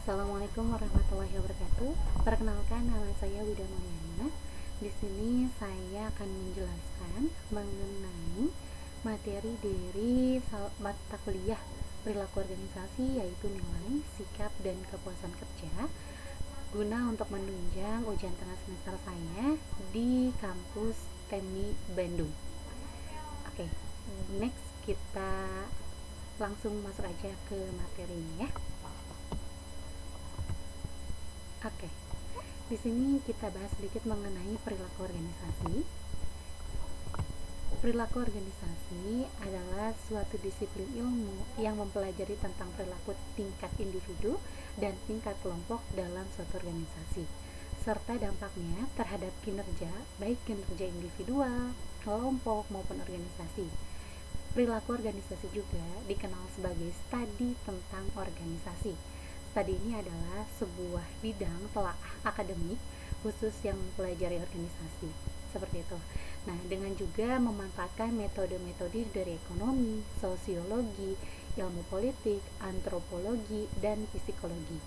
Assalamualaikum warahmatullahi wabarakatuh. Perkenalkan, nama saya Wida Mulyana. Di sini saya akan menjelaskan mengenai materi dari mata kuliah perilaku organisasi, yaitu nilai, sikap, dan kepuasan kerja, guna untuk menunjang ujian tengah semester saya di kampus TEMI Bandung. Oke, next kita langsung masuk aja ke materinya ya. Oke, di sini kita bahas sedikit mengenai perilaku organisasi. Perilaku organisasi adalah suatu disiplin ilmu yang mempelajari tentang perilaku tingkat individu dan tingkat kelompok dalam suatu organisasi, serta dampaknya terhadap kinerja, baik kinerja individual, kelompok, maupun organisasi. Perilaku organisasi juga dikenal sebagai studi tentang organisasi. Studi ini adalah sebuah bidang telaah akademik khusus yang mempelajari organisasi, seperti itu. Nah, dengan juga memanfaatkan metode-metode dari ekonomi, sosiologi, ilmu politik, antropologi, dan psikologi.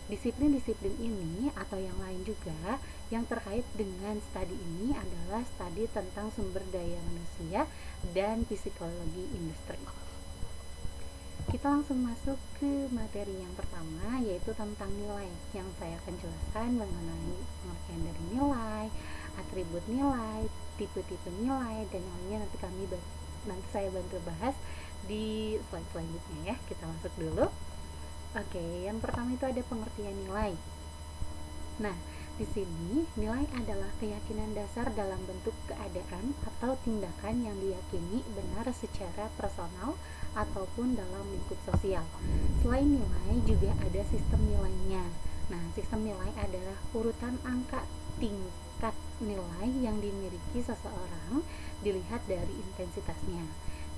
Disiplin-disiplin ini atau yang lain juga yang terkait dengan studi ini adalah studi tentang sumber daya manusia dan psikologi industri. Kita langsung masuk ke materi yang pertama, yaitu tentang nilai, yang saya akan jelaskan mengenai pengertian dari nilai, atribut nilai, tipe-tipe nilai, dan lainnya nanti saya bantu bahas di slide selanjutnya ya. Kita masuk dulu. Oke, yang pertama itu ada pengertian nilai. Nah, di sini nilai adalah keyakinan dasar dalam bentuk keadaan atau tindakan yang diyakini benar secara personal ataupun dalam lingkup sosial. Selain nilai, juga ada sistem nilainya. Nah, sistem nilai adalah urutan angka tingkat nilai yang dimiliki seseorang dilihat dari intensitasnya.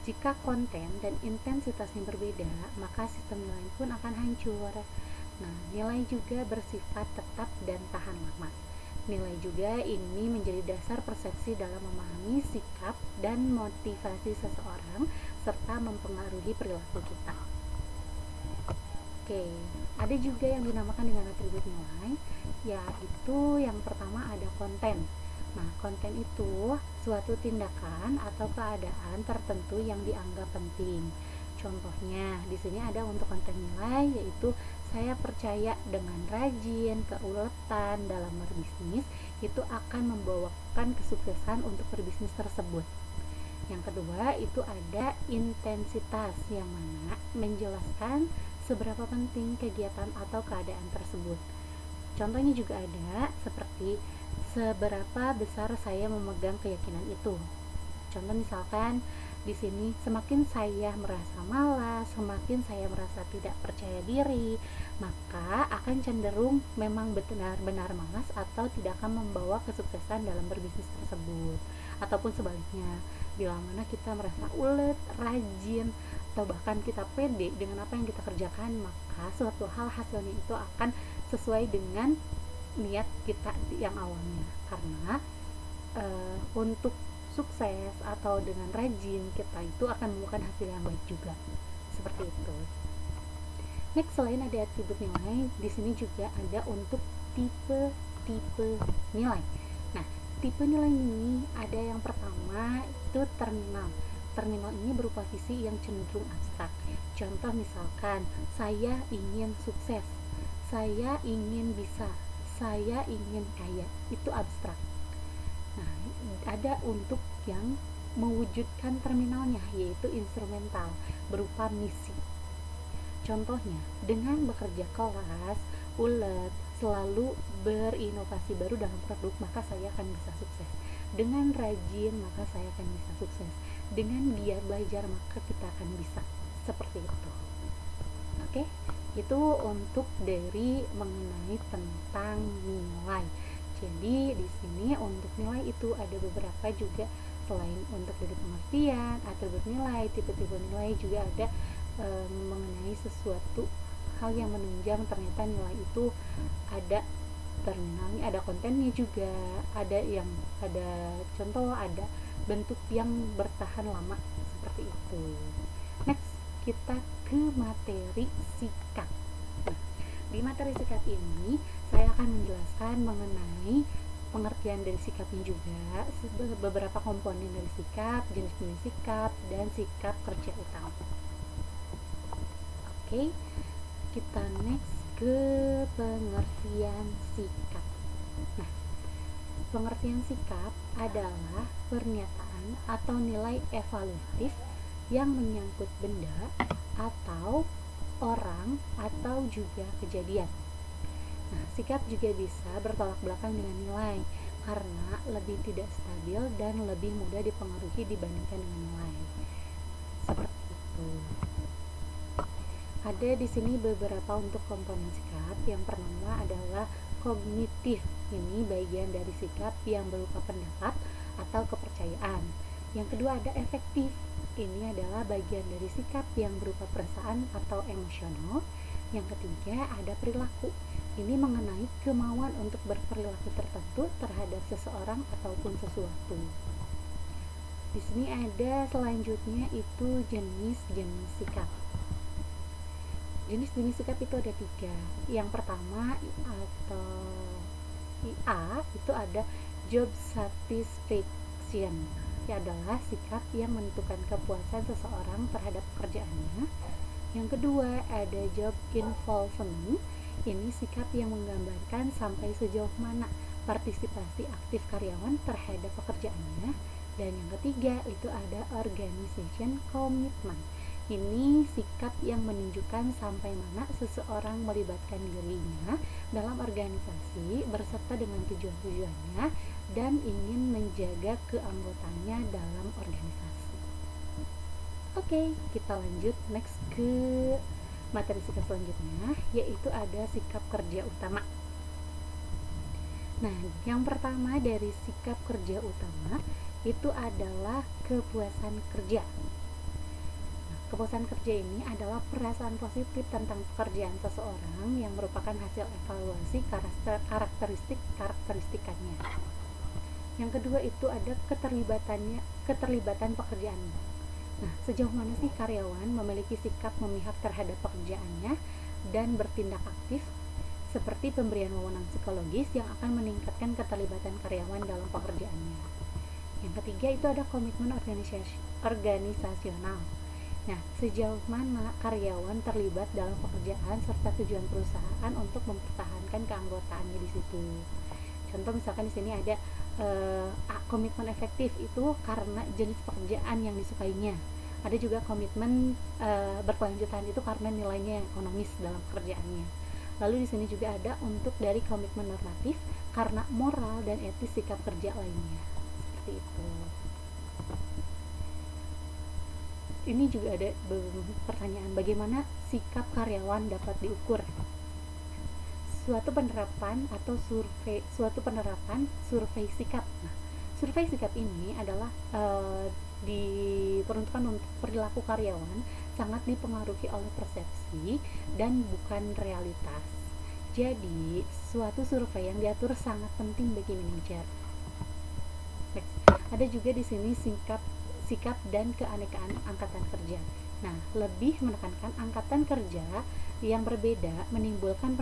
Jika konten dan intensitasnya berbeda, maka sistem nilai pun akan hancur. Nah, nilai juga bersifat tetap dan tahan lama. Nilai juga ini menjadi dasar persepsi dalam memahami sikap dan motivasi seseorang serta mempengaruhi perilaku kita. Oke, ada juga yang dinamakan dengan atribut nilai, yaitu yang pertama ada konten. Nah, konten itu suatu tindakan atau keadaan tertentu yang dianggap penting. Contohnya, di sini ada untuk konten nilai, yaitu saya percaya dengan rajin, keuletan dalam berbisnis itu akan membawakan kesuksesan untuk berbisnis tersebut. Yang kedua, itu ada intensitas, yang mana menjelaskan seberapa penting kegiatan atau keadaan tersebut. Contohnya juga ada seperti seberapa besar saya memegang keyakinan itu. Contoh misalkan di sini, semakin saya merasa malas, semakin saya merasa tidak percaya diri, maka akan cenderung memang benar-benar malas atau tidak akan membawa kesuksesan dalam berbisnis tersebut. Ataupun sebaliknya, bila mana kita merasa ulet, rajin, atau bahkan kita pede dengan apa yang kita kerjakan, maka suatu hal hasilnya itu akan sesuai dengan niat kita yang awalnya. Karena untuk sukses atau dengan rajin, kita itu akan menemukan hasil yang baik juga. Seperti itu. Next, selain ada atribut nilai, di sini juga ada untuk tipe-tipe nilai. Nah, tipe nilai ini ada yang pertama itu terminal. Terminal ini berupa visi yang cenderung abstrak. Contoh misalkan, saya ingin sukses, saya ingin bisa, saya ingin kaya. Itu abstrak. Nah, ada untuk yang mewujudkan terminalnya, yaitu instrumental, berupa misi. Contohnya, dengan bekerja keras, ulet, selalu berinovasi baru dalam produk, maka saya akan bisa sukses. Dengan rajin, maka saya akan bisa sukses. Dengan giat belajar, maka kita akan bisa. Seperti itu. Oke, itu untuk dari mengenai tentang nilai. Jadi di sini untuk nilai itu ada beberapa juga, selain untuk dari pengertian, atribut nilai, tipe-tipe nilai, juga ada mengenai sesuatu hal yang menunjang ternyata nilai itu ada terminalnya, ada kontennya juga, ada contoh, ada bentuk yang bertahan lama, seperti itu. Next, kita ke materi sikap. Nah, di di materi sikap ini saya akan menjelaskan mengenai pengertian dari sikapnya juga, beberapa komponen dari sikap, jenis-jenis sikap, dan sikap kerja utama. Oke, kita next ke pengertian sikap. Nah, pengertian sikap adalah pernyataan atau nilai evaluatif yang menyangkut benda atau orang atau juga kejadian. Nah, sikap juga bisa bertolak belakang dengan nilai karena lebih tidak stabil dan lebih mudah dipengaruhi dibandingkan dengan nilai. Seperti itu. Ada di sini beberapa untuk komponen sikap. Yang pertama adalah kognitif. Ini bagian dari sikap yang berupa pendapat atau kepercayaan. Yang kedua ada efektif. Ini adalah bagian dari sikap yang berupa perasaan atau emosional. Yang ketiga ada perilaku. Ini mengenai kemauan untuk berperilaku tertentu terhadap seseorang ataupun sesuatu. Di sini ada selanjutnya itu jenis-jenis sikap. Jenis-jenis sikap itu ada 3. Yang pertama atau IA itu ada job satisfaction. Ini adalah sikap yang menentukan kepuasan seseorang terhadap pekerjaannya. Yang kedua ada job involvement. Ini sikap yang menggambarkan sampai sejauh mana partisipasi aktif karyawan terhadap pekerjaannya. Dan yang ketiga itu ada organization commitment. Ini sikap yang menunjukkan sampai mana seseorang melibatkan dirinya dalam organisasi berserta dengan tujuan-tujuannya dan ingin menjaga keanggotaannya dalam organisasi. Oke, kita lanjut next ke materi sikap selanjutnya, yaitu ada sikap kerja utama. Nah, yang pertama dari sikap kerja utama itu adalah kepuasan kerja. Nah, kepuasan kerja ini adalah perasaan positif tentang pekerjaan seseorang yang merupakan hasil evaluasi karakteristikannya. Yang kedua itu ada keterlibatan pekerjaannya. Nah, sejauh mana sih karyawan memiliki sikap memihak terhadap pekerjaannya dan bertindak aktif, seperti pemberian wewenang psikologis yang akan meningkatkan keterlibatan karyawan dalam pekerjaannya. Yang ketiga itu ada komitmen organisasional. Nah, sejauh mana karyawan terlibat dalam pekerjaan serta tujuan perusahaan untuk mempertahankan keanggotaannya di situ. Contoh misalkan di sini ada komitmen efektif itu karena jenis pekerjaan yang disukainya. Ada juga komitmen berkelanjutan itu karena nilainya yang ekonomis dalam pekerjaannya. Lalu di sini juga ada untuk dari komitmen normatif karena moral dan etis sikap kerja lainnya. Seperti itu. Ini juga ada pertanyaan, bagaimana sikap karyawan dapat diukur? Suatu penerapan survei sikap. Nah, survei sikap ini adalah diperuntukkan untuk perilaku karyawan, sangat dipengaruhi oleh persepsi dan bukan realitas. Jadi, suatu survei yang diatur sangat penting bagi manajer. Next. Ada juga di sini sikap dan keanekaan angkatan kerja. Nah, lebih menekankan angkatan kerja yang berbeda menimbulkan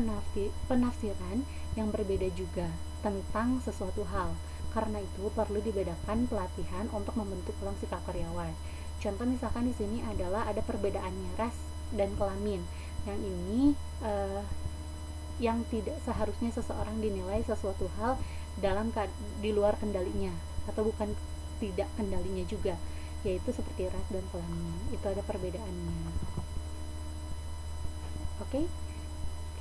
penafsiran yang berbeda juga tentang sesuatu hal. Karena itu perlu dibedakan pelatihan untuk membentuk ulang sikap karyawan. Contoh misalkan di sini adalah ada perbedaannya ras dan kelamin. Yang ini yang tidak seharusnya seseorang dinilai sesuatu hal di luar kendalinya atau bukan tidak kendalinya juga, yaitu seperti ras dan kelamin. Itu ada perbedaannya. Oke,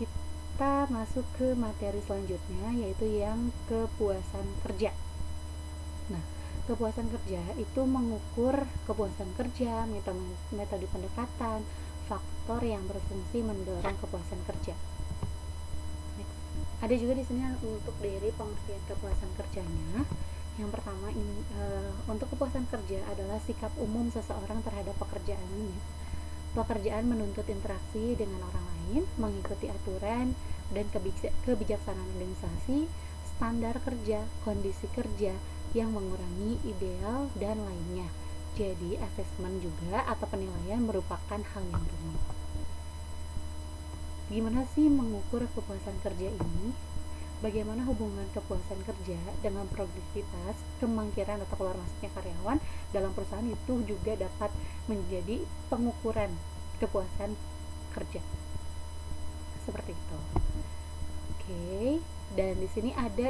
kita masuk ke materi selanjutnya, yaitu yang kepuasan kerja. Nah, kepuasan kerja itu mengukur kepuasan kerja, metode pendekatan, faktor yang berfungsi mendorong kepuasan kerja. Next. Ada juga di sini untuk dari pengertian kepuasan kerjanya. Yang pertama ini untuk kepuasan kerja adalah sikap umum seseorang terhadap pekerjaannya. Pekerjaan menuntut interaksi dengan orang lain, mengikuti aturan dan kebijaksanaan organisasi, standar kerja, kondisi kerja yang mengurangi ideal dan lainnya. Jadi asesmen juga atau penilaian merupakan hal yang rumit. gimana sih mengukur kepuasan kerja ini? Bagaimana hubungan kepuasan kerja dengan produktivitas, kemangkiran atau keluar masuknya karyawan dalam perusahaan itu juga dapat menjadi pengukuran kepuasan kerja. Seperti itu. Oke, dan di sini ada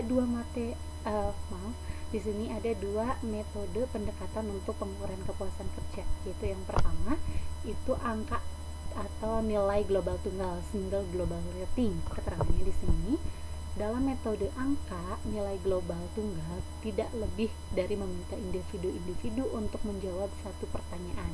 di sini ada dua metode pendekatan untuk pengukuran kepuasan kerja, yaitu yang pertama itu angka atau nilai global tunggal, single global rating. Keterangannya di sini, dalam metode angka, nilai global tunggal tidak lebih dari meminta individu-individu untuk menjawab satu pertanyaan.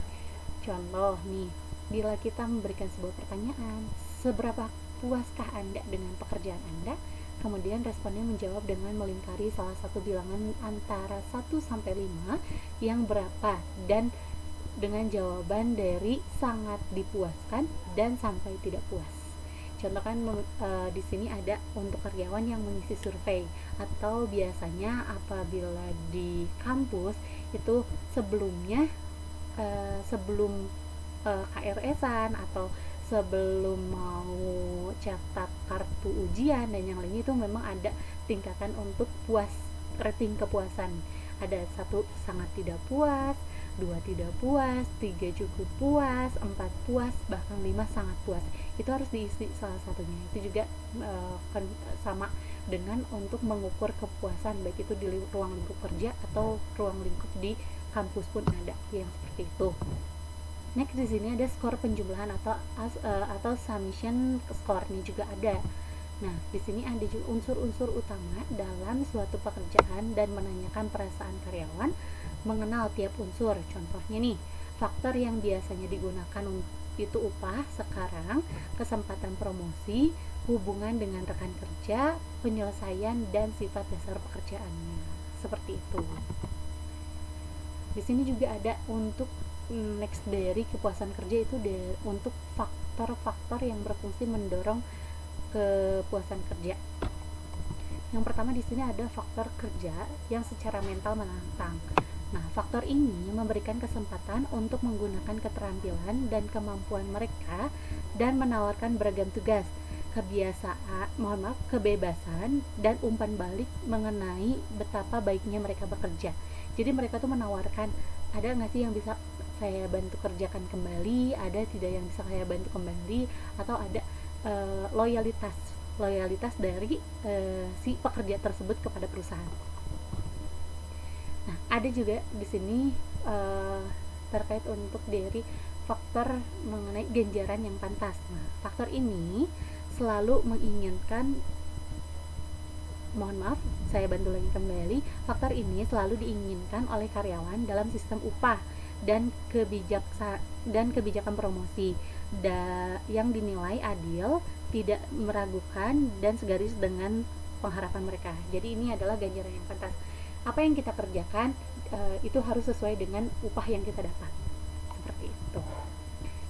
Contoh nih, bila kita memberikan sebuah pertanyaan, seberapa puaskah Anda dengan pekerjaan Anda? Kemudian responnya menjawab dengan melingkari salah satu bilangan antara 1 sampai 5 yang berapa, dan dengan jawaban dari sangat dipuaskan dan sampai tidak puas. Contoh kan di sini ada untuk karyawan yang mengisi survei, atau biasanya apabila di kampus itu sebelumnya sebelum KRS-an atau sebelum mau cetak kartu ujian dan yang lainnya itu memang ada tingkatan untuk rating kepuasan. Ada 1 sangat tidak puas, 2 tidak puas, 3 cukup puas, 4 puas, bahkan 5 sangat puas. Itu harus diisi salah satunya. Itu juga kan sama dengan untuk mengukur kepuasan, baik itu di ruang lingkup kerja atau ruang lingkup di kampus pun ada yang seperti itu. Next, di sini ada skor penjumlahan atau summation score-nya juga ada. Nah, di sini ada juga unsur-unsur utama dalam suatu pekerjaan dan menanyakan perasaan karyawan mengenal tiap unsur. Contohnya nih, faktor yang biasanya digunakan itu upah sekarang, kesempatan promosi, hubungan dengan rekan kerja, penyelesaian, dan sifat dasar pekerjaannya. Seperti itu. Di sini juga ada untuk next dari kepuasan kerja itu untuk faktor-faktor yang berfungsi mendorong kepuasan kerja. Yang pertama di sini ada faktor kerja yang secara mental menantang. Nah, faktor ini memberikan kesempatan untuk menggunakan keterampilan dan kemampuan mereka dan menawarkan beragam tugas, kebebasan dan umpan balik mengenai betapa baiknya mereka bekerja. Jadi mereka tuh menawarkan, ada nggak sih yang bisa saya bantu kerjakan kembali, ada tidak yang bisa saya bantu kembali, atau ada loyalitas dari si pekerja tersebut kepada perusahaan. Nah, ada juga di sini terkait untuk dari faktor mengenai ganjaran yang pantas. Nah, faktor ini selalu menginginkan, saya bantu lagi kembali, faktor ini selalu diinginkan oleh karyawan dalam sistem upah dan kebijakan promosi yang dinilai adil, tidak meragukan, dan segaris dengan pengharapan mereka. Jadi ini adalah ganjaran yang pantas. Apa yang kita kerjakan itu harus sesuai dengan upah yang kita dapat. Seperti itu.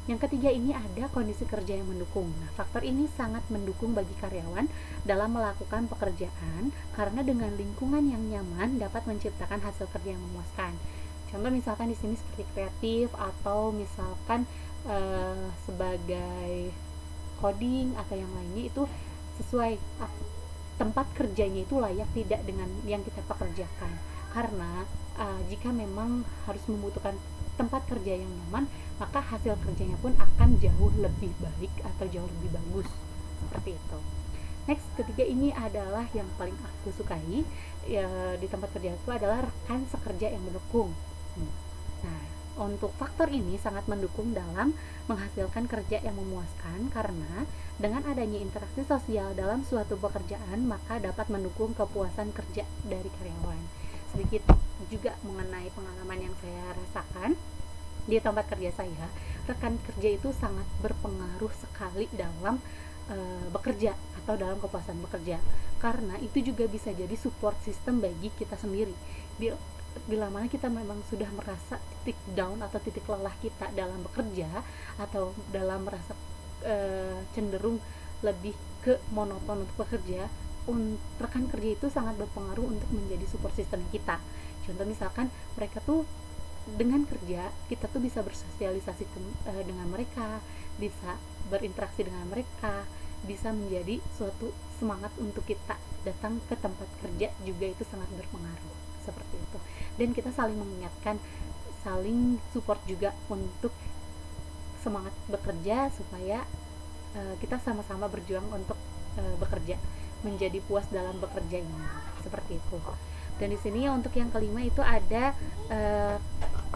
Yang ketiga ini ada kondisi kerja yang mendukung. Nah, faktor ini sangat mendukung bagi karyawan dalam melakukan pekerjaan karena dengan lingkungan yang nyaman dapat menciptakan hasil kerja yang memuaskan. Contoh misalkan di sini seperti kreatif, atau misalkan sebagai coding atau yang lainnya, itu sesuai tempat kerjanya itu layak tidak dengan yang kita pekerjakan. Karena jika memang harus membutuhkan tempat kerja yang nyaman, maka hasil kerjanya pun akan jauh lebih baik atau jauh lebih bagus. Seperti itu. Next, ketiga ini adalah yang paling aku sukai di tempat kerja itu adalah rekan sekerja yang mendukung. Nah, untuk faktor ini sangat mendukung dalam menghasilkan kerja yang memuaskan karena dengan adanya interaksi sosial dalam suatu pekerjaan maka dapat mendukung kepuasan kerja dari karyawan. Sedikit juga mengenai pengalaman yang saya rasakan di tempat kerja saya, rekan kerja itu sangat berpengaruh sekali dalam bekerja atau dalam kepuasan bekerja, karena itu juga bisa jadi support system bagi kita sendiri. Bila mana kita memang sudah merasa titik down atau titik lelah kita dalam bekerja atau dalam merasa cenderung lebih ke monoton untuk bekerja, rekan kerja itu sangat berpengaruh untuk menjadi support system kita. Contoh misalkan mereka tuh dengan kerja kita tuh bisa bersosialisasi dengan mereka, bisa berinteraksi dengan mereka, bisa menjadi suatu semangat untuk kita datang ke tempat kerja, juga itu sangat berpengaruh seperti itu. Dan kita saling mengingatkan, saling support juga untuk semangat bekerja, supaya kita sama-sama berjuang untuk bekerja, menjadi puas dalam bekerja ini, seperti itu. Dan di sini untuk yang kelima itu ada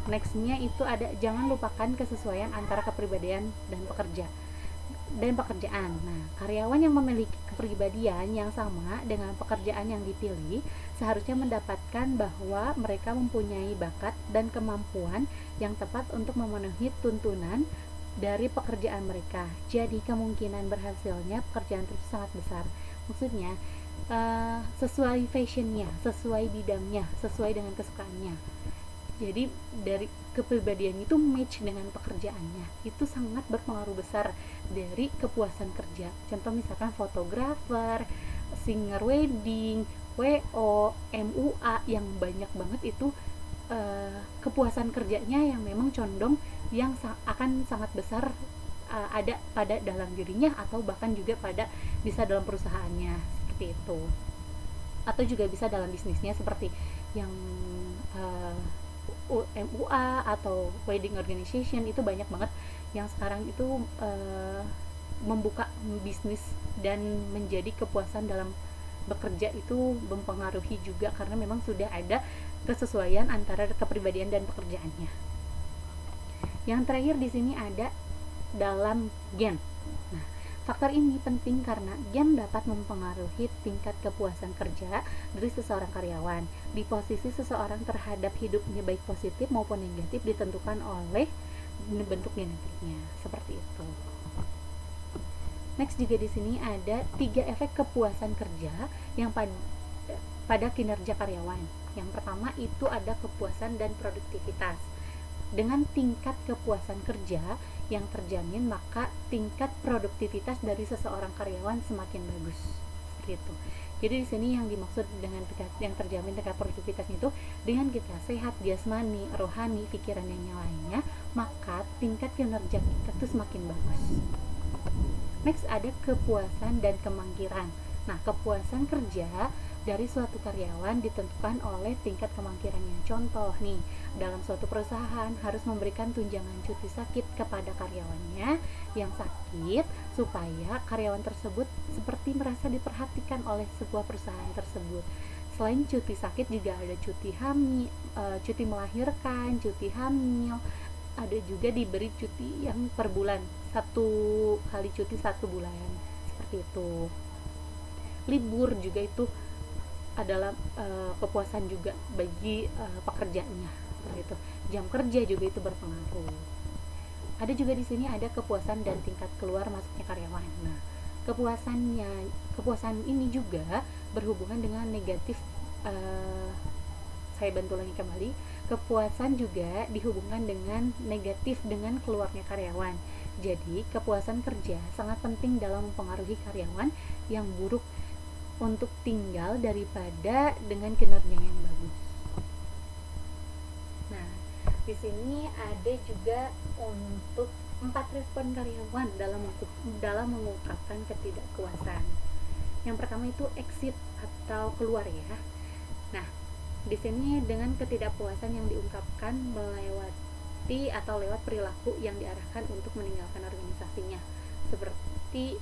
nextnya itu ada, jangan lupakan kesesuaian antara kepribadian dan pekerjaan. Nah, karyawan yang memiliki kepribadian yang sama dengan pekerjaan yang dipilih seharusnya mendapatkan bahwa mereka mempunyai bakat dan kemampuan yang tepat untuk memenuhi tuntunan dari pekerjaan mereka. Jadi kemungkinan berhasilnya pekerjaan itu sangat besar. Maksudnya sesuai fashionnya, sesuai bidangnya, sesuai dengan kesukaannya. Jadi dari kepribadian itu match dengan pekerjaannya, itu sangat berpengaruh besar dari kepuasan kerja. Contoh misalkan fotografer, singer wedding, WO, MUA, yang banyak banget itu kepuasan kerjanya yang memang condong yang akan sangat besar ada pada dalam dirinya, atau bahkan juga pada bisa dalam perusahaannya, seperti itu. Atau juga bisa dalam bisnisnya, seperti yang MUA atau wedding organization, itu banyak banget yang sekarang itu membuka bisnis, dan menjadi kepuasan dalam bekerja itu mempengaruhi juga, karena memang sudah ada kesesuaian antara kepribadian dan pekerjaannya. Yang terakhir di sini ada dalam gen. Nah, faktor ini penting karena gen dapat mempengaruhi tingkat kepuasan kerja dari seseorang karyawan. Di posisi seseorang terhadap hidupnya baik positif maupun negatif ditentukan oleh bentuk genetiknya, seperti itu. Next juga di sini ada 3 efek kepuasan kerja yang pada kinerja karyawan. Yang pertama itu ada kepuasan dan produktivitas. Dengan tingkat kepuasan kerja yang terjamin, maka tingkat produktivitas dari seseorang karyawan semakin bagus. Seperti itu. Jadi di sini yang dimaksud dengan yang terjamin tingkat produktivitasnya itu dengan kita sehat jasmani, rohani, pikiran dan yang lainnya, maka tingkat kinerja kita itu semakin bagus. Next ada kepuasan dan kemangkiran. Nah, kepuasan kerja dari suatu karyawan ditentukan oleh tingkat kemangkirannya. Contoh nih, dalam suatu perusahaan harus memberikan tunjangan cuti sakit kepada karyawannya yang sakit, supaya karyawan tersebut seperti merasa diperhatikan oleh sebuah perusahaan tersebut. Selain cuti sakit juga ada cuti hamil, cuti melahirkan, cuti hamil, ada juga diberi cuti yang per bulan, 1 kali cuti 1 bulan, seperti itu. Libur juga itu adalah kepuasan juga bagi pekerjanya, seperti itu. Jam kerja juga itu berpengaruh. Ada juga di sini ada kepuasan dan tingkat keluar masuknya karyawan. Nah, kepuasan ini juga berhubungan dengan negatif. Saya bantu lagi kembali, kepuasan juga dihubungkan dengan negatif dengan keluarnya karyawan. Jadi kepuasan kerja sangat penting dalam mempengaruhi karyawan yang buruk untuk tinggal daripada dengan kinerja yang bagus. Nah, di sini ada juga untuk 4 respon karyawan dalam mengungkapkan ketidakpuasan. Yang pertama itu exit atau keluar ya. Nah, di sini dengan ketidakpuasan yang diungkapkan melewati atau lewat perilaku yang diarahkan untuk meninggalkan organisasinya, seperti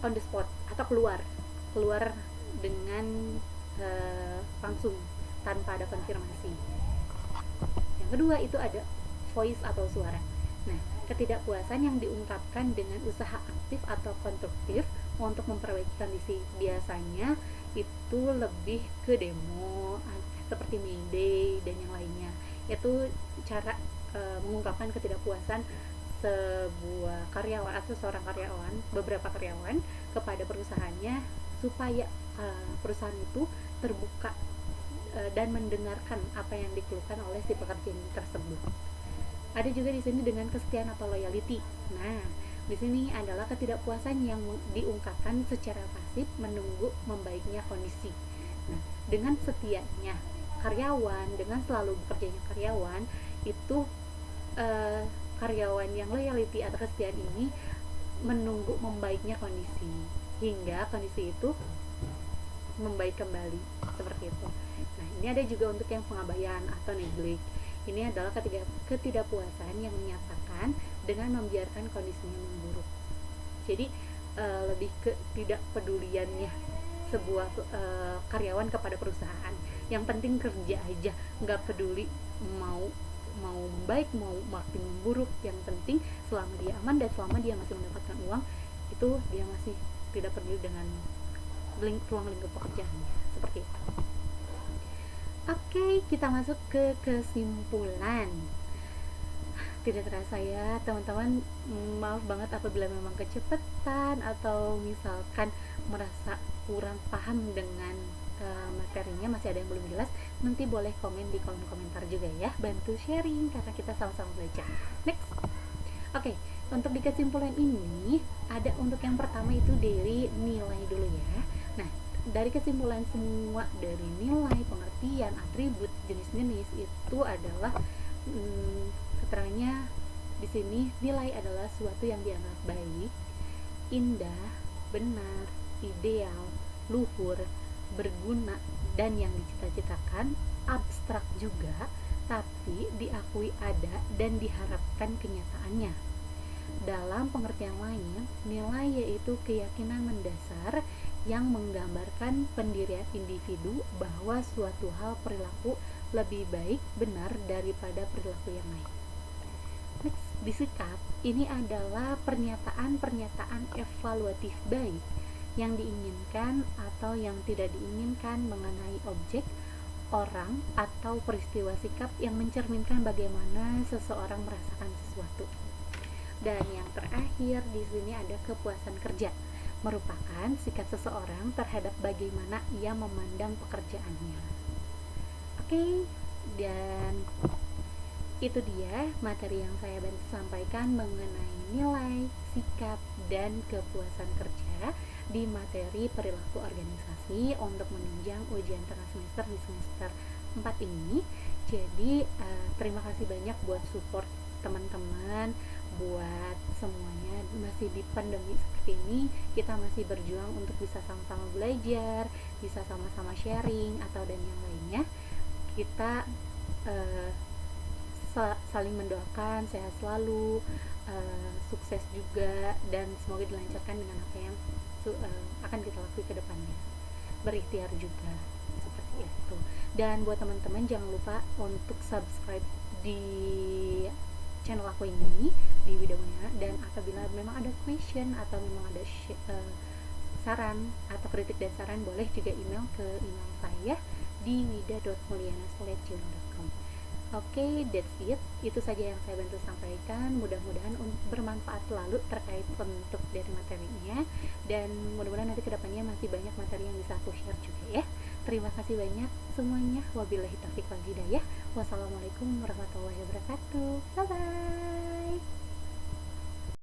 on the spot atau keluar dengan langsung tanpa ada konfirmasi. Yang kedua itu ada voice atau suara. Nah, ketidakpuasan yang diungkapkan dengan usaha aktif atau konstruktif untuk memperbaiki kondisi, biasanya itu lebih ke demo seperti May Day dan yang lainnya. Itu cara mengungkapkan ketidakpuasan sebuah karyawan atau seorang karyawan, beberapa karyawan kepada perusahaannya, supaya perusahaan itu terbuka dan mendengarkan apa yang dikeluhkan oleh si pekerja tersebut. Ada juga di sini dengan kesetiaan atau loyalty. Nah, di sini adalah ketidakpuasan yang diungkapkan secara pasif menunggu membaiknya kondisi. Nah, dengan setianya karyawan, dengan selalu bekerjanya karyawan itu karyawan yang loyalty atau kesetiaan ini menunggu membaiknya kondisi hingga kondisi itu membaik kembali, seperti itu. Nah, ini ada juga untuk yang pengabaian atau neglect. Ini adalah ketidakpuasan yang menyatakan dengan membiarkan kondisinya memburuk. Jadi lebih ke tidak peduliannya sebuah karyawan kepada perusahaan. Yang penting kerja aja, nggak peduli mau baik mau makin memburuk. Yang penting selama dia aman dan selama dia masih mendapatkan uang, itu dia masih tidak peduli dengan ruang lingkup pekerjaannya, seperti itu. Oke, kita masuk ke kesimpulan. Tidak terasa ya teman-teman, maaf banget apabila memang kecepatan atau misalkan merasa kurang paham dengan materinya, masih ada yang belum jelas, nanti boleh komen di kolom komentar juga ya, bantu sharing karena kita sama-sama belajar. Next. Oke, untuk di kesimpulan ini ada untuk yang pertama itu dari nilai dulu ya. Nah, dari kesimpulan semua dari nilai, pengertian, atribut, jenis-jenis itu adalah keterangannya di sini, nilai adalah suatu yang dianggap baik, indah, benar, ideal, luhur, berguna, dan yang dicita-citakan, abstrak juga, tapi diakui ada dan diharapkan kenyataannya. Dalam pengertian lain, nilai yaitu keyakinan mendasar yang menggambarkan pendirian individu bahwa suatu hal perilaku lebih baik, benar daripada perilaku yang lain. Next, disikap ini adalah pernyataan-pernyataan evaluatif baik yang diinginkan atau yang tidak diinginkan mengenai objek, orang, atau peristiwa. Sikap yang mencerminkan bagaimana seseorang merasakan sesuatu. Dan yang terakhir di sini ada kepuasan kerja, merupakan sikap seseorang terhadap bagaimana ia memandang pekerjaannya. Oke, dan itu dia materi yang saya bantu sampaikan mengenai nilai, sikap, dan kepuasan kerja di materi perilaku organisasi untuk menunjang ujian tengah semester di semester 4 ini. Jadi terima kasih banyak buat support teman-teman, buat semuanya. Masih di pandemi seperti ini, kita masih berjuang untuk bisa sama-sama belajar, bisa sama-sama sharing atau dan yang lainnya. Kita saling mendoakan sehat selalu, sukses juga, dan semoga dilancarkan dengan apa yang akan kita lakukan ke depannya. Berikhtiar juga, seperti itu. Dan buat teman-teman jangan lupa untuk subscribe di channel aku ini di videonya, dan apabila memang ada question atau memang ada saran atau kritik dan saran, boleh juga email ke email saya di wida.mulyana@gmail.com. Oke, that's it. Itu saja yang saya bantu sampaikan. Mudah-mudahan bermanfaat selalu terkait bentuk dari materinya, dan mudah-mudahan nanti kedepannya masih banyak materi yang bisa aku share juga ya. Terima kasih banyak semuanya. Wabillahi taufiq wal hidayah. Wassalamualaikum warahmatullahi wabarakatuh. Bye bye.